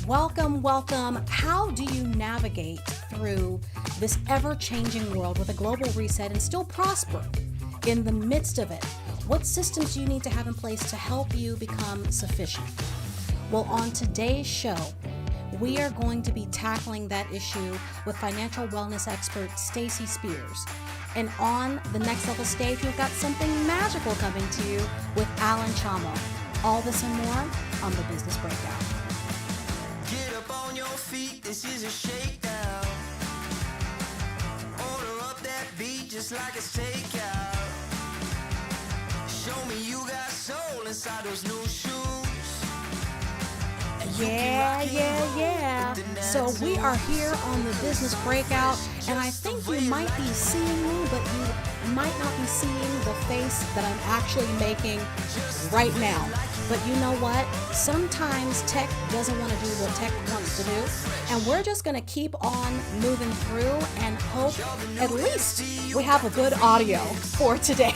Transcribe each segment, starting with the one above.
Welcome, welcome. How do you navigate through this ever-changing world with a global reset and still prosper in the midst of it? What systems do you need to have in place to help you become sufficient? Well, on today's show, we are going to be tackling that issue with financial wellness expert Stacey Spears. And on the Next Level stage, we've got something magical coming to you with Alan Chamo. All this and more on the Business Breakout. Get up on your feet, this is a shakedown. Order up that beat just like it's takeout. Show me you got soul inside those new shoes. Yeah. So we are here on the Business Breakout, and I think you might be seeing me, but you might not be seeing the face that I'm actually making right now. But you know what? Sometimes tech doesn't want to do what tech wants to do, and we're just going to keep on moving through and hope at least we have a good audio for today.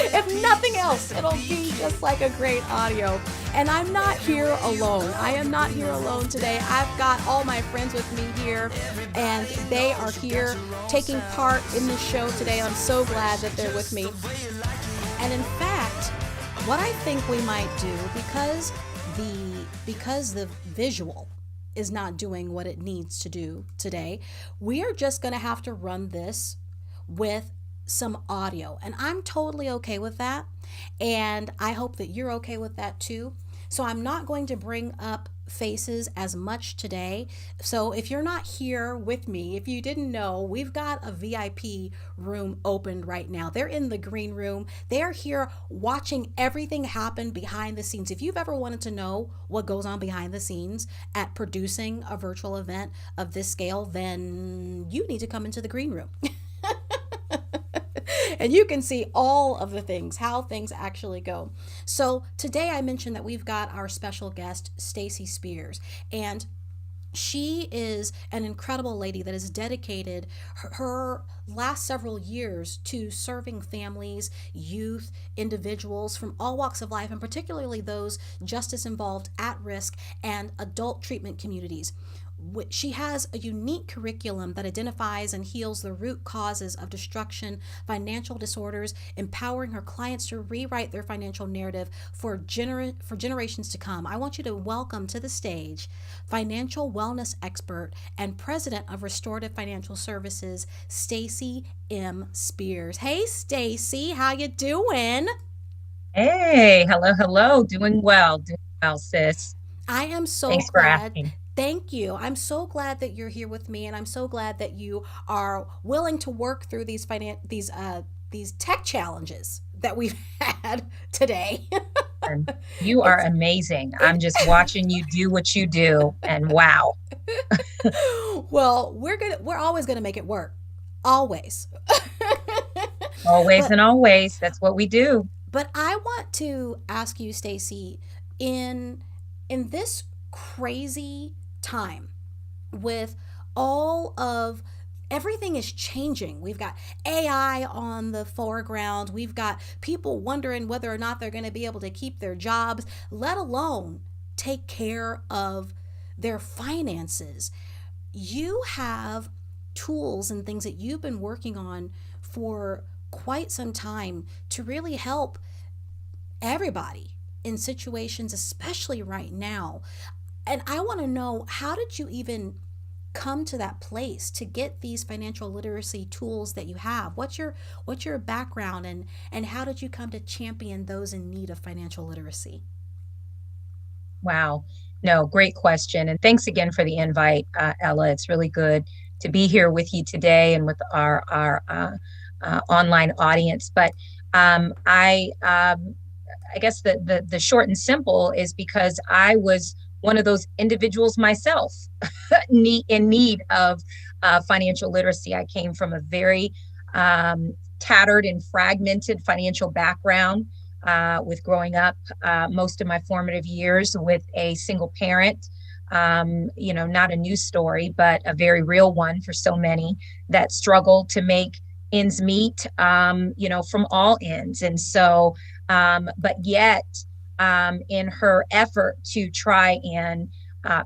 If nothing else, it'll be just like a great audio. And I'm not here alone. I am not here alone today. I've got all my friends with me here, and they are here taking part in the show today. I'm so glad that they're with me. And in fact, what I think we might do, because the visual is not doing what it needs to do today, we are just going to have to run this with some audio, and I'm totally okay with that, and I hope that you're okay with that too. So I'm not going to bring up faces as much today. So if you're not here with me, if you didn't know, we've got a VIP room opened right now. They're in the green room. They're here watching everything happen behind the scenes. If you've ever wanted to know what goes on behind the scenes at producing a virtual event of this scale, then you need to come into the green room. And you can see all of the things, how things actually go. So today I mentioned that we've got our special guest, Stacey Spears, and she is an incredible lady that has dedicated her last several years to serving families, youth, individuals from all walks of life, and particularly those justice involved, at risk, and adult treatment communities. She has a unique curriculum that identifies and heals the root causes of destruction, financial disorders, empowering her clients to rewrite their financial narrative for generations to come. I want you to welcome to the stage financial wellness expert and president of Restorative Financial Services, Stacey M. Spears. Hey, Stacey, how you doing? Hey, hello. Doing well, sis. I am so Thanks glad. for asking. Thank you. I'm so glad that you're here with me, and I'm so glad that you are willing to work through these tech challenges that we've had today. And you are amazing. I'm just watching you do what you do, and wow. Well, we're always gonna make it work. Always. Always. That's what we do. But I want to ask you, Stacey, in this crazy time with all of everything is changing. We've got AI on the foreground. We've got people wondering whether or not they're going to be able to keep their jobs, let alone take care of their finances. You have tools and things that you've been working on for quite some time to really help everybody in situations, especially right now. And I want to know, how did you even come to that place to get these financial literacy tools that you have? What's your background, and how did you come to champion those in need of financial literacy? Wow. No, great question. And thanks again for the invite, Ella. It's really good to be here with you today and with our online audience. But I guess the short and simple is because I was one of those individuals myself in need of financial literacy. I came from a very tattered and fragmented financial background with growing up most of my formative years with a single parent. Not a news story, but a very real one for so many that struggle to make ends meet, from all ends. And so, but yet in her effort to try and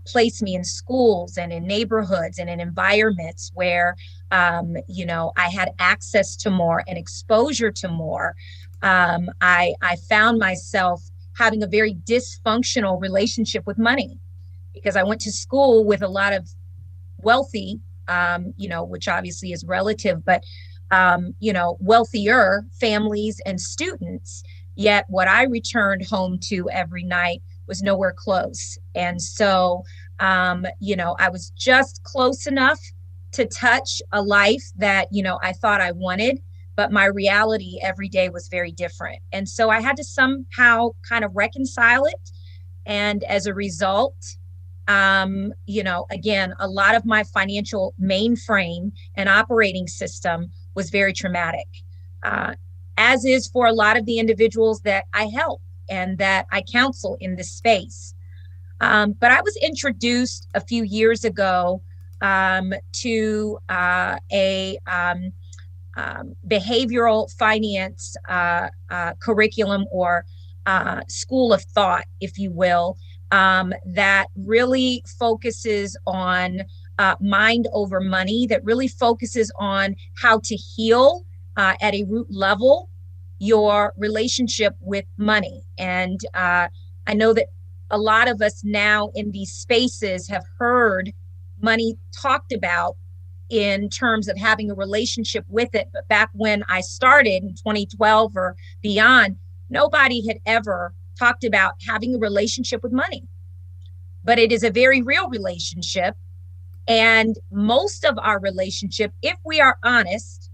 place me in schools and in neighborhoods and in environments where, I had access to more and exposure to more. I found myself having a very dysfunctional relationship with money because I went to school with a lot of wealthy, which obviously is relative, but, wealthier families and students. Yet what I returned home to every night was nowhere close. And so, I was just close enough to touch a life that, I thought I wanted, but my reality every day was very different. And so I had to somehow kind of reconcile it. And as a result, again, a lot of my financial mainframe and operating system was very traumatic, as is for a lot of the individuals that I help and that I counsel in this space. But I was introduced a few years ago to a behavioral finance curriculum or school of thought, if you will, that really focuses on mind over money, that really focuses on how to heal at a root level your relationship with money. And I know that a lot of us now in these spaces have heard money talked about in terms of having a relationship with it. But back when I started in 2012 or beyond, nobody had ever talked about having a relationship with money. But it is a very real relationship. And most of our relationship, if we are honest,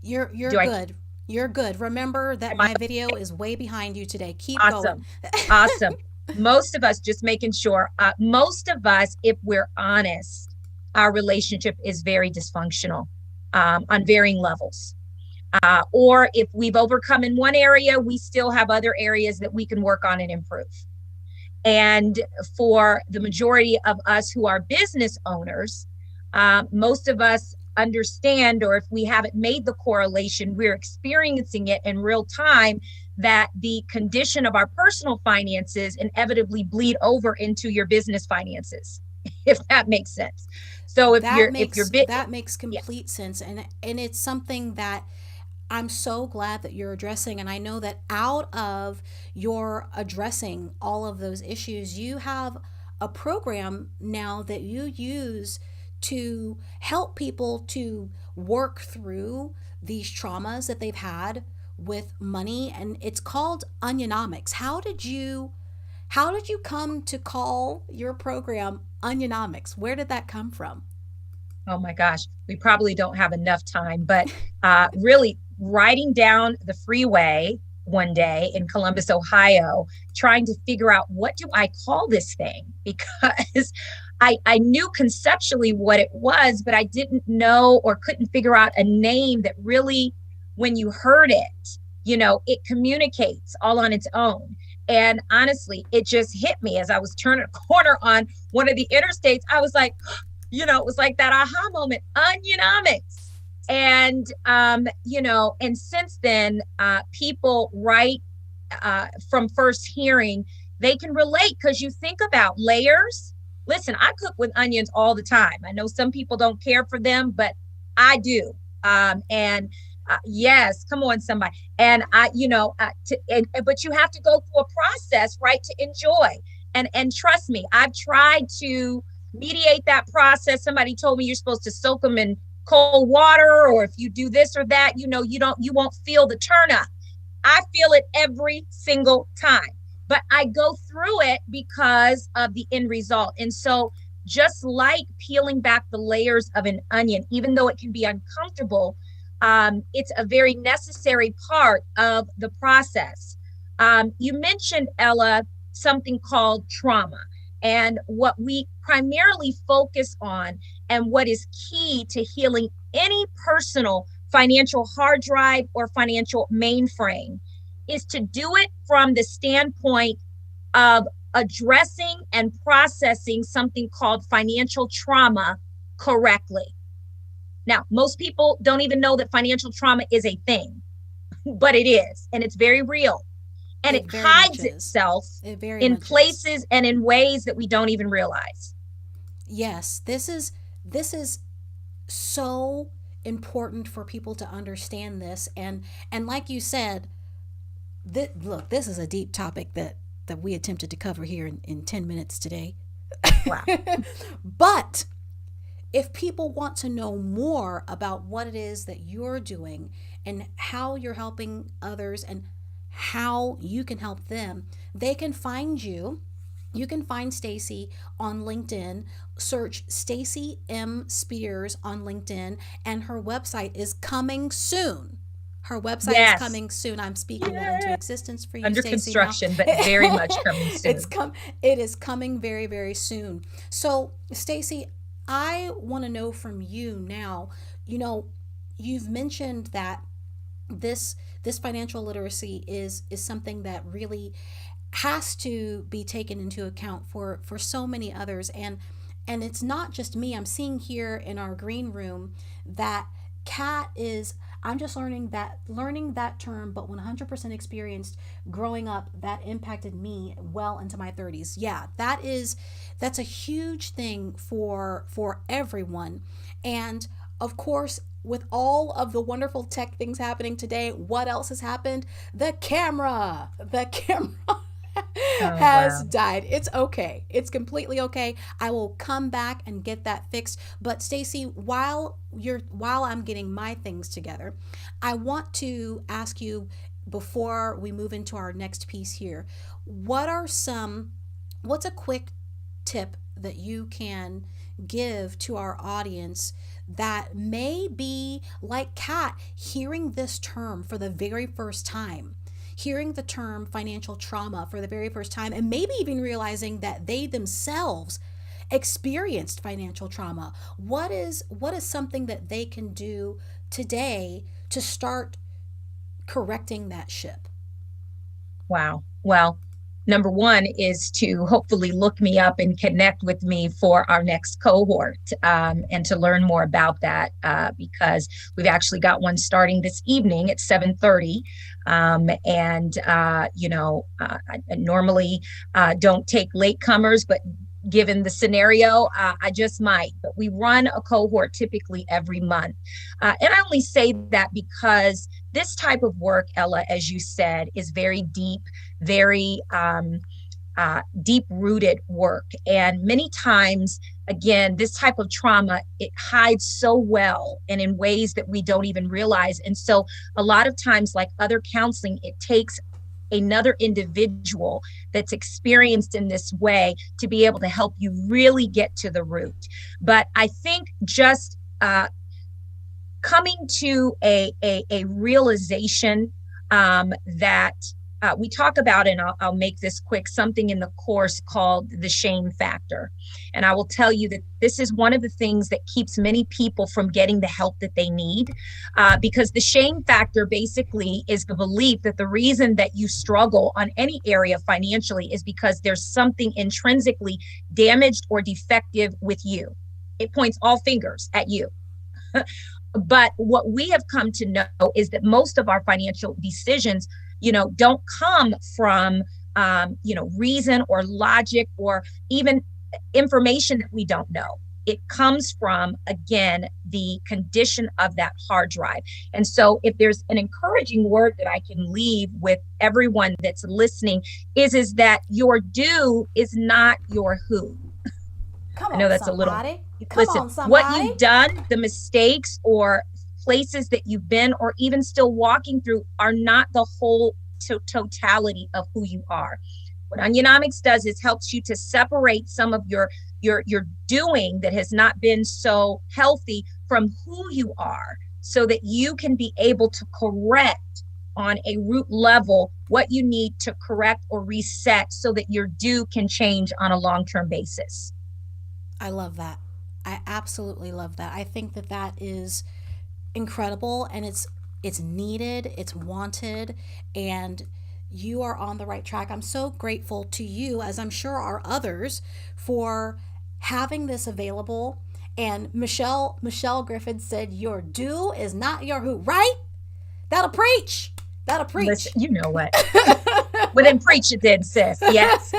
you're good. You're good. Remember that my video is way behind you today. Keep awesome. going. Awesome. Most of us, just making sure, most of us, if we're honest, our relationship is very dysfunctional on varying levels. Or if we've overcome in one area, we still have other areas that we can work on and improve. And for the majority of us who are business owners, most of us understand, or if we haven't made the correlation, we're experiencing it in real time, that the condition of our personal finances inevitably bleed over into your business finances, if that makes sense. So that makes complete sense. And it's something that I'm so glad that you're addressing. And I know that out of your addressing all of those issues, you have a program now that you use to help people to work through these traumas that they've had with money, and it's called Onionomics. How did you come to call your program Onionomics? Where did that come from? Oh my gosh, we probably don't have enough time, but really riding down the freeway one day in Columbus, Ohio, trying to figure out, what do I call this thing? Because I knew conceptually what it was, but I didn't know or couldn't figure out a name that really, when you heard it, it communicates all on its own. And honestly, it just hit me as I was turning a corner on one of the interstates. I was like, it was like that aha moment, Onionomics. And, and since then, people right from first hearing, they can relate, because you think about layers. Listen, I cook with onions all the time. I know some people don't care for them, but I do. Yes, come on, somebody. And but you have to go through a process, right, to enjoy. And trust me, I've tried to mediate that process. Somebody told me you're supposed to soak them in cold water, or if you do this or that, you won't feel the turn up. I feel it every single time, but I go through it because of the end result. And so just like peeling back the layers of an onion, even though it can be uncomfortable, it's a very necessary part of the process. You mentioned, Ella, something called trauma. And what we primarily focus on, and what is key to healing any personal financial hard drive or financial mainframe, is to do it from the standpoint of addressing and processing something called financial trauma correctly. Now, most people don't even know that financial trauma is a thing. but it is, and it's very real. And it It very much hides is. itself It very in much is. places and in ways that we don't even realize. Yes, this is so important for people to understand this, and like you said, look, this is a deep topic that we attempted to cover here in 10 minutes today. Wow. But if people want to know more about what it is that you're doing and how you're helping others and how you can help them, they can find you. You can find Stacy on LinkedIn. Search Stacy M. Spears on LinkedIn, and her website is coming soon. Her website is Yes. coming soon. I'm speaking that into Yeah. existence for you, Under Stacy. Now, construction, but very much coming it's soon. come. It is coming very, very soon. So, Stacy, I want to know from you now. You know, you've mentioned that this financial literacy is something that really has to be taken into account for so many others, and it's not just me. I'm seeing here in our green room that Kat is, I'm just learning that term, but 100% experienced growing up, that impacted me well into my 30s. Yeah, that's a huge thing for everyone. And of course, with all of the wonderful tech things happening today, what else has happened? The camera Oh, has wow. died. It's okay. It's completely okay. I will come back and get that fixed. But Stacy, while I'm getting my things together, I want to ask you, before we move into our next piece here, what are some what's a quick tip that you can give to our audience that may be like Kat, hearing this term for the very first time, hearing the term financial trauma for the very first time, and maybe even realizing that they themselves experienced financial trauma? What is something that they can do today to start correcting that ship? Wow. Well, number one is to hopefully look me up and connect with me for our next cohort, and to learn more about that, because we've actually got one starting this evening at 7:30. And I normally don't take latecomers, but given the scenario, I just might. But we run a cohort typically every month. And I only say that because this type of work, Ella, as you said, is very deep, very deep rooted work. And many times, again, this type of trauma, it hides so well and in ways that we don't even realize. And so a lot of times, like other counseling, it takes another individual that's experienced in this way to be able to help you really get to the root. But I think just coming to a realization, that we talk about, and I'll make this quick, something in the course called the shame factor. And I will tell you that this is one of the things that keeps many people from getting the help that they need, because the shame factor basically is the belief that the reason that you struggle on any area financially is because there's something intrinsically damaged or defective with you. It points all fingers at you. But what we have come to know is that most of our financial decisions, don't come from, reason or logic or even information that we don't know. It comes from, again, the condition of that hard drive. And so if there's an encouraging word that I can leave with everyone that's listening is that your do is not your who. Come I know on, that's a little, somebody. Come listen, on, what somebody. you've done, the mistakes or places that you've been, or even still walking through, are not the whole totality of who you are. What Onionomics does is helps you to separate some of your doing that has not been so healthy from who you are, so that you can be able to correct on a root level what you need to correct or reset so that your do can change on a long-term basis. I love that. I absolutely love that. I think that is incredible, and it's needed, it's wanted, and you are on the right track. I'm so grateful to you, as I'm sure are others, for having this available. And Michelle Griffin said, your do is not your who, right? That'll preach. That'll preach. Listen, you know what? Well, then preach it then, sis. Yes.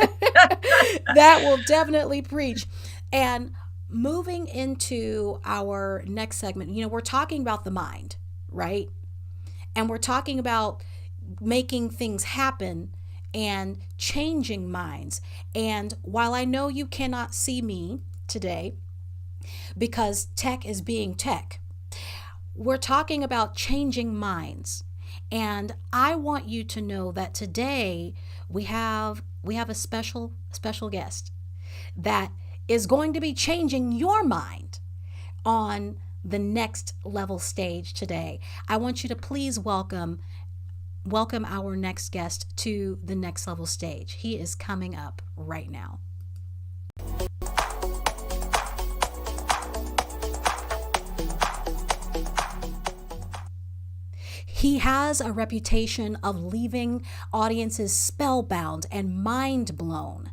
That will definitely preach. And moving into our next segment, we're talking about the mind, right? And we're talking about making things happen and changing minds. And while I know you cannot see me today because tech is being tech, we're talking about changing minds. And I want you to know that today we have a special guest that is going to be changing your mind on the next level stage today. I want you to please welcome our next guest to the next level stage. He is coming up right now. He has a reputation of leaving audiences spellbound and mind blown.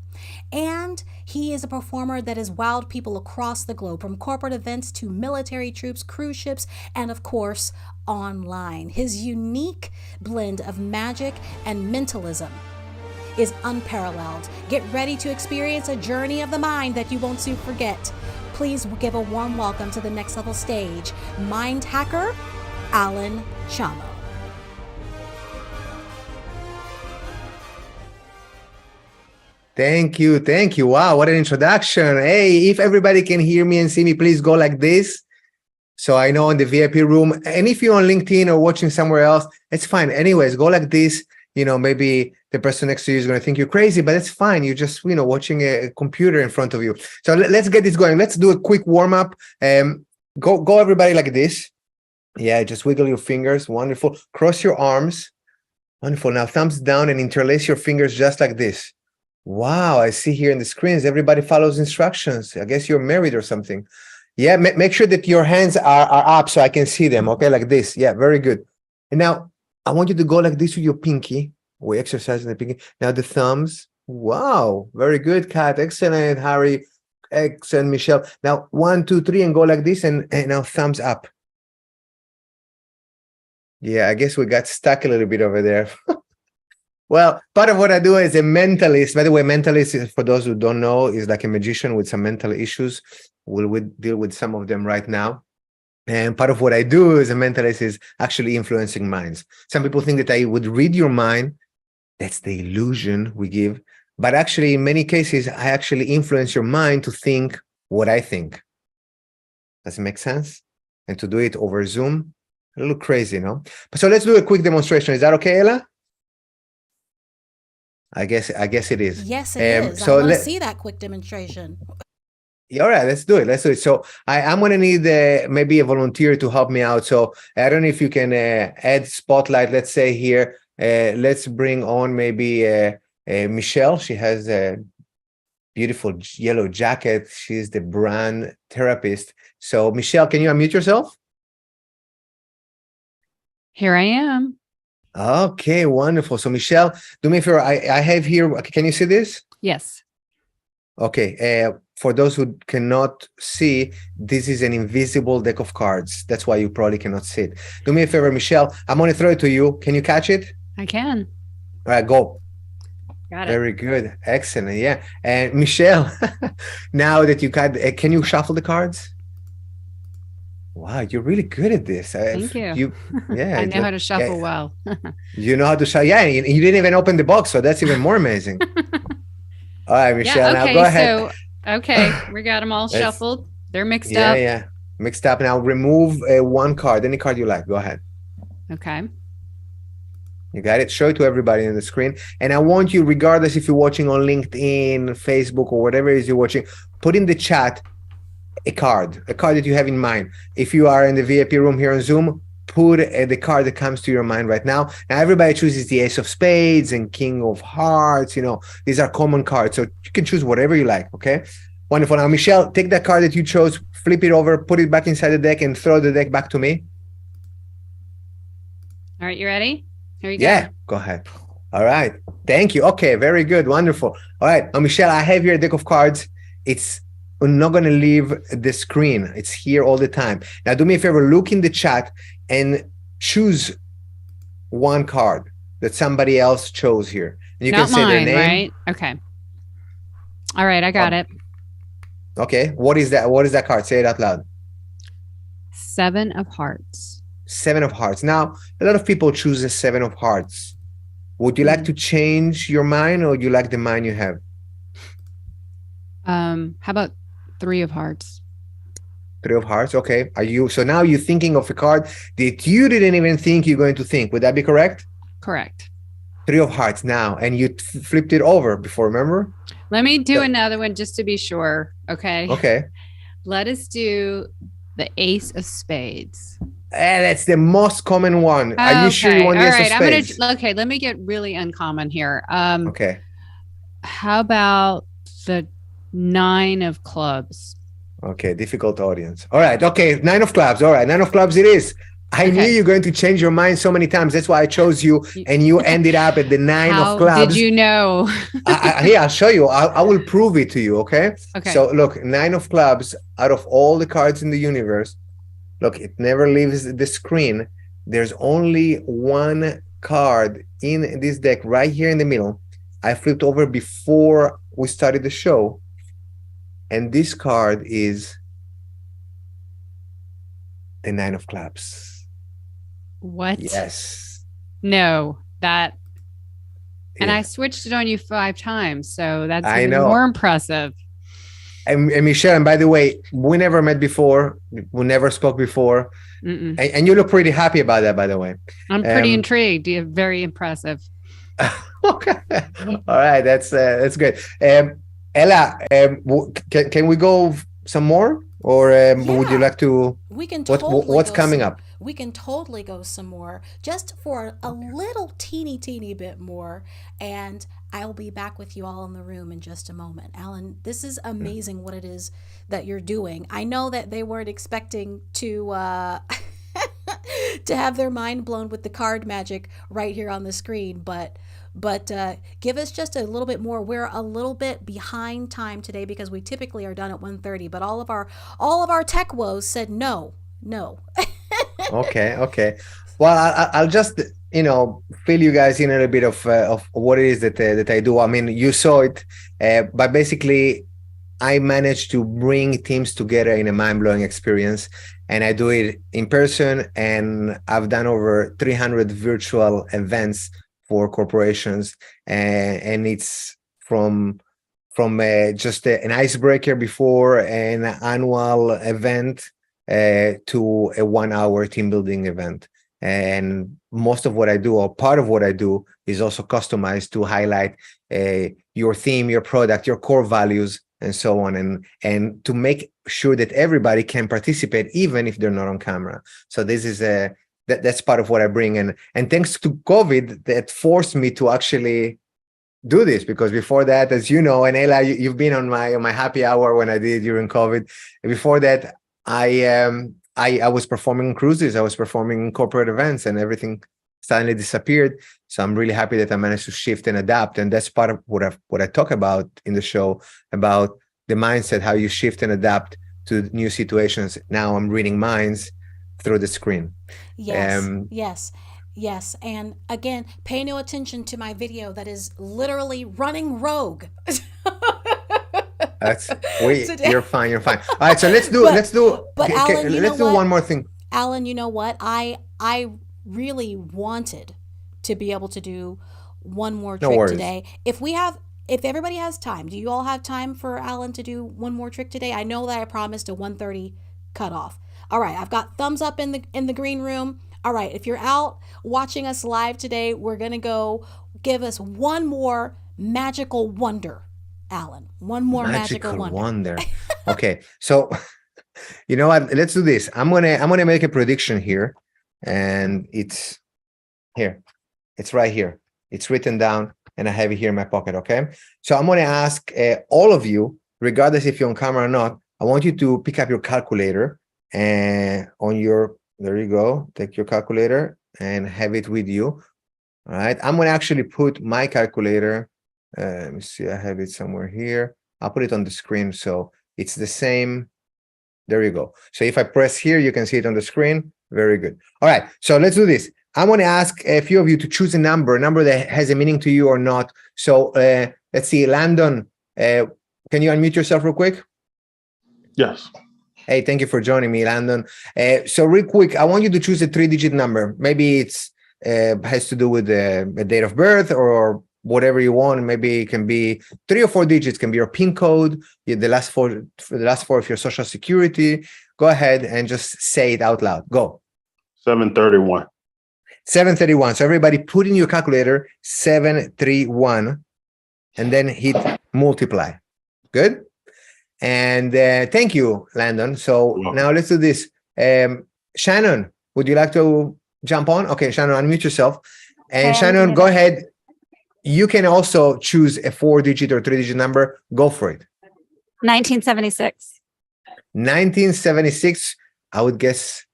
And he is a performer that has wowed people across the globe, from corporate events to military troops, cruise ships, and of course, online. His unique blend of magic and mentalism is unparalleled. Get ready to experience a journey of the mind that you won't soon forget. Please give a warm welcome to the next level stage, mind hacker Alan Chamo. Thank you. Thank you. Wow, what an introduction. Hey, if everybody can hear me and see me, please go like this. So I know in the VIP room, and if you're on LinkedIn or watching somewhere else, it's fine. Anyways, go like this. Maybe the person next to you is going to think you're crazy, but it's fine. You're just, watching a computer in front of you. So let's get this going. Let's do a quick warm up. Go everybody like this. Yeah, just wiggle your fingers. Wonderful. Cross your arms. Wonderful. Now thumbs down and interlace your fingers just like this. Wow, I see here in the screens, everybody follows instructions. I guess you're married or something. Yeah, make sure that your hands are up so I can see them, okay, like this. Yeah, very good. And now, I want you to go like this with your pinky. We're exercising the pinky. Now the thumbs. Wow, very good, Kat. Excellent, Harry. Excellent, Michelle. Now, 1, 2, 3, and go like this, and now thumbs up. Yeah, I guess we got stuck a little bit over there. Well, part of what I do as a mentalist, by the way, mentalist, for those who don't know, is like a magician with some mental issues. We'll deal with some of them right now. And part of what I do as a mentalist is actually influencing minds. Some people think that I would read your mind. That's the illusion we give. But actually, in many cases, I actually influence your mind to think what I think. Does it make sense? And to do it over Zoom, a little crazy, no? So let's do a quick demonstration. Is that okay, Ella? I guess it is. Yes, it is. So I want to see that quick demonstration. All right, let's do it. So I'm going to need maybe a volunteer to help me out. So I don't know if you can add spotlight. Let's say here, let's bring on maybe Michelle. She has a beautiful yellow jacket. She's the brand therapist. So Michelle, can you unmute yourself? Here I am. Okay, wonderful. So Michelle, do me a favor. I have here, can you see this? Yes. Okay. For those who cannot see, this is an invisible deck of cards. That's why you probably cannot see it. Do me a favor, Michelle. I'm going to throw it to you. Can you catch it? I can. All right, go. Got it. Very good. Excellent. Yeah. And Michelle, now that you got, can you shuffle the cards? Wow, you're really good at this. Thank you. Yeah, I know how to shuffle well. You know how to shuffle. Yeah, you didn't even open the box, so that's even more amazing. All right, Michelle, yeah, okay, now go ahead. So, okay, we got them all shuffled. They're mixed up. Yeah, mixed up. Now remove one card, any card you like. Go ahead. Okay. You got it? Show it to everybody on the screen. And I want you, regardless if you're watching on LinkedIn, Facebook, or whatever it is you're watching, put in the chat a card that you have in mind. If you are in the VIP room here on Zoom, put the card that comes to your mind right now. Now, everybody chooses the Ace of Spades and King of Hearts. These are common cards, so you can choose whatever you like, okay? Wonderful. Now, Michelle, take that card that you chose, flip it over, put it back inside the deck, and throw the deck back to me. All right, you ready? Here you go. Yeah, go ahead. All right. Thank you. Okay, very good. Wonderful. All right. Now, Michelle, I have here a deck of cards. It's not going to leave the screen. It's here all the time. Now, do me a favor, look in the chat and choose one card that somebody else chose here. And you Not can say their mine, name. right? Okay. All right, I got it. Okay. What is that? What is that card? Say it out loud. 7 of Hearts. 7 of Hearts. Now, a lot of people choose the 7 of Hearts. Would you like to change your mind, or do you like the mind you have? How about 3 of Hearts? 3 of Hearts. Okay. So now you're thinking of a card that you didn't even think you're going to think. Would that be correct? Correct. 3 of Hearts now, and you flipped it over before, remember? Let me do another one just to be sure. Okay. Okay. Let us do the Ace of Spades. That's the most common one. Are you sure you want the Ace of Spades? Okay, let me get really uncommon here. Okay. How about the 9 of Clubs? Okay, difficult audience. All right. Okay, 9 of Clubs. All right, 9 of Clubs it is. I knew you're going to change your mind so many times. That's why I chose you, and you ended up at the 9 of Clubs. How did you know? Here, I'll show you. I will prove it to you, okay? Okay. So look, 9 of Clubs, out of all the cards in the universe, look, it never leaves the screen. There's only one card in this deck right here in the middle. I flipped over before we started the show. And this card is the 9 of Clubs. What? Yes. No, that. And Yeah. I switched it on you 5 times, so that's I even know. more impressive. And Michelle, and by the way, we never met before. We never spoke before. And you look pretty happy about that, by the way. I'm pretty intrigued. You're very impressive. Okay. All right. That's good. Ella, can we go some more? Or would you like to? We can totally what's coming up? We can totally go some more, just for a little teeny bit more, and I'll be back with you all in the room in just a moment. Alan, this is amazing what it is that you're doing. I know that they weren't expecting to to have their mind blown with the card magic right here on the screen, but give us just a little bit more. We're a little bit behind time today because we typically are done at 1:30, but all of our tech woes said no. Okay. Well, I'll just fill you guys in a little bit of what it is that I do. I mean, you saw it, but basically, I managed to bring teams together in a mind-blowing experience, and I do it in person. And I've done over 300 virtual events for corporations, and it's from just an icebreaker before an annual event to a 1-hour team building event. And most of what I do, or part of what I do, is also customized to highlight your theme, your product, your core values, and so on, and to make sure that everybody can participate, even if they're not on camera. So this is that's part of what I bring, and thanks to COVID, that forced me to actually do this, because before that, as you know, and Ella, you've been on my happy hour when I did during COVID. Before that, I was performing cruises, I was performing corporate events, and everything suddenly disappeared. So I'm really happy that I managed to shift and adapt, and that's part of what I talk about in the show, about the mindset, how you shift and adapt to new situations. Now I'm reading minds through the screen. Yes. And again, pay no attention to my video that is literally running rogue. You're fine. All right, so let's do one more thing. Alan, you know what? I really wanted to be able to do one more trick today. If everybody has time, do you all have time for Alan to do one more trick today? I know that I promised a 1:30 cutoff. All right, I've got thumbs up in the green room. All right, if you're out watching us live today, we're gonna go give us one more magical wonder, Alan. One more magical wonder. Okay, so you know what? Let's do this. I'm gonna make a prediction here, and it's here. It's right here. It's written down, and I have it here in my pocket. Okay, so I'm gonna ask all of you, regardless if you're on camera or not, I want you to pick up your calculator, and there you go. Take your calculator and have it with you. All right, I'm gonna actually put my calculator. Let me see, I have it somewhere here. I'll put it on the screen so it's the same. There you go. So if I press here, you can see it on the screen. Very good. All right, so let's do this. I want to ask a few of you to choose a number that has a meaning to you or not. So let's see, Landon, can you unmute yourself real quick? Yes. Hey, thank you for joining me, Landon. So real quick, I want you to choose a 3-digit number. Maybe it's has to do with the date of birth or whatever you want. Maybe it can be 3 or 4 digits, can be your PIN code, the last four of your social security. Go ahead and just say it out loud. Go. 731. 731. So everybody put in your calculator 731 and then hit multiply. Good. And thank you, Landon. So now let's do this. Shannon, would you like to jump on? Okay, Shannon, unmute yourself. And Shannon, go ahead. You can also choose a 4-digit or 3-digit number. Go for it. 1976. 1976. I would guess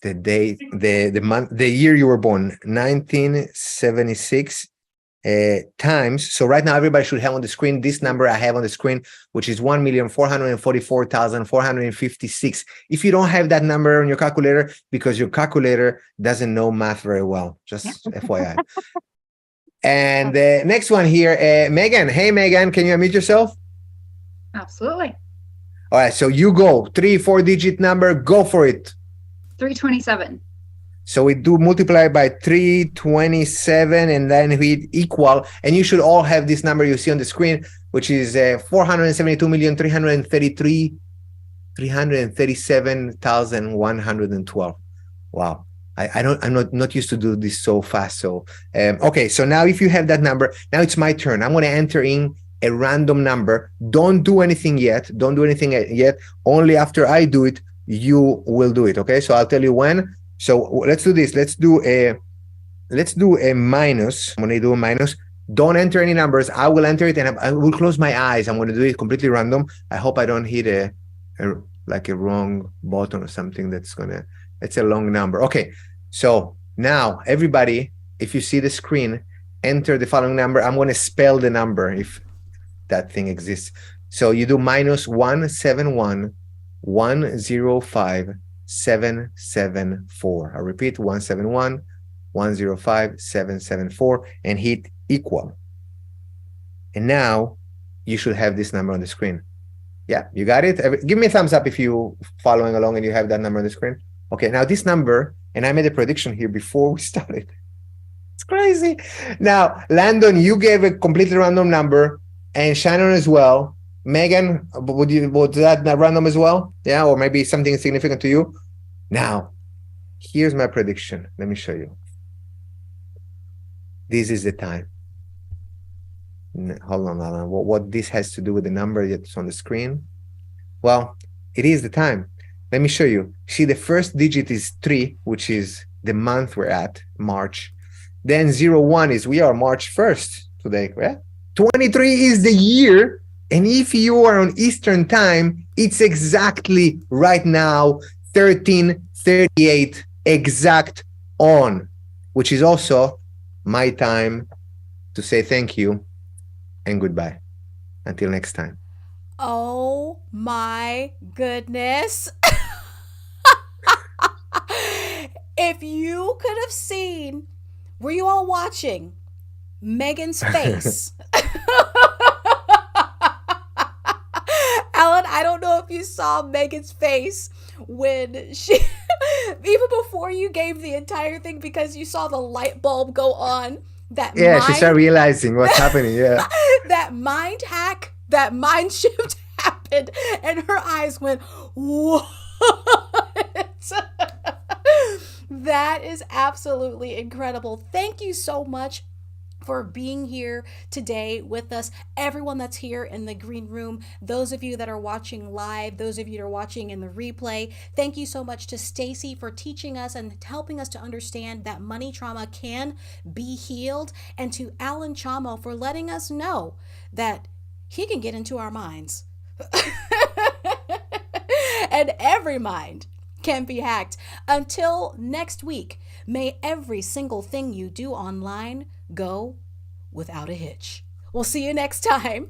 the date, the month, the year you were born. 1976 times. So right now, everybody should have on the screen this number I have on the screen, which is 1,444,456. If you don't have that number on your calculator, because your calculator doesn't know math very well, just FYI. And the next one here, Megan. Hey, Megan, can you unmute yourself? Absolutely. All right, so you go 3, 4-digit number, go for it. 327. So we do multiply by 327 and then we equal, and you should all have this number you see on the screen, which is 472,337,112. Wow. I'm not used to do this so fast. So, okay. So now if you have that number, now it's my turn. I'm going to enter in a random number. Don't do anything yet. Don't do anything yet. Only after I do it, you will do it. Okay. So I'll tell you when. So let's do this. Let's do a minus. I'm going to do a minus. Don't enter any numbers. I will enter it and I will close my eyes. I'm going to do it completely random. I hope I don't hit a wrong button or something it's a long number. Okay. So now everybody, if you see the screen, enter the following number. I'm going to spell the number if that thing exists. So you do minus 171,105,774. I repeat, 171,105,774 and hit equal. And now you should have this number on the screen. Yeah, you got it? Give me a thumbs up if you following along and you have that number on the screen. Okay, now this number, and I made a prediction here before we started. It's crazy. Now, Landon, you gave a completely random number, and Shannon as well. Megan, was that random as well? Yeah, or maybe something significant to you? Now, here's my prediction. Let me show you. This is the time. Hold on. What this has to do with the number that's on the screen? Well, it is the time. Let me show you. See, the first digit is 3, which is the month we're at, March. Then 01 is we are March 1st today, right? 23 is the year. And if you are on Eastern time, it's exactly right now, 13:38 exact on, which is also my time to say thank you and goodbye. Until next time. Oh my goodness. If you could have seen, were you all watching Megan's face? Alan, I don't know if you saw Megan's face when she, even before you gave the entire thing, because you saw the light bulb go on. She started realizing what's happening. Yeah. That mind hack, that mind shift happened, and her eyes went, what? That is absolutely incredible. Thank you so much for being here today with us. Everyone that's here in the green room, those of you that are watching live, those of you that are watching in the replay, thank you so much to Stacy for teaching us and helping us to understand that money trauma can be healed, and to Alan Chamo for letting us know that he can get into our minds. And every mind can be hacked. Until next week, may every single thing you do online go without a hitch. We'll see you next time.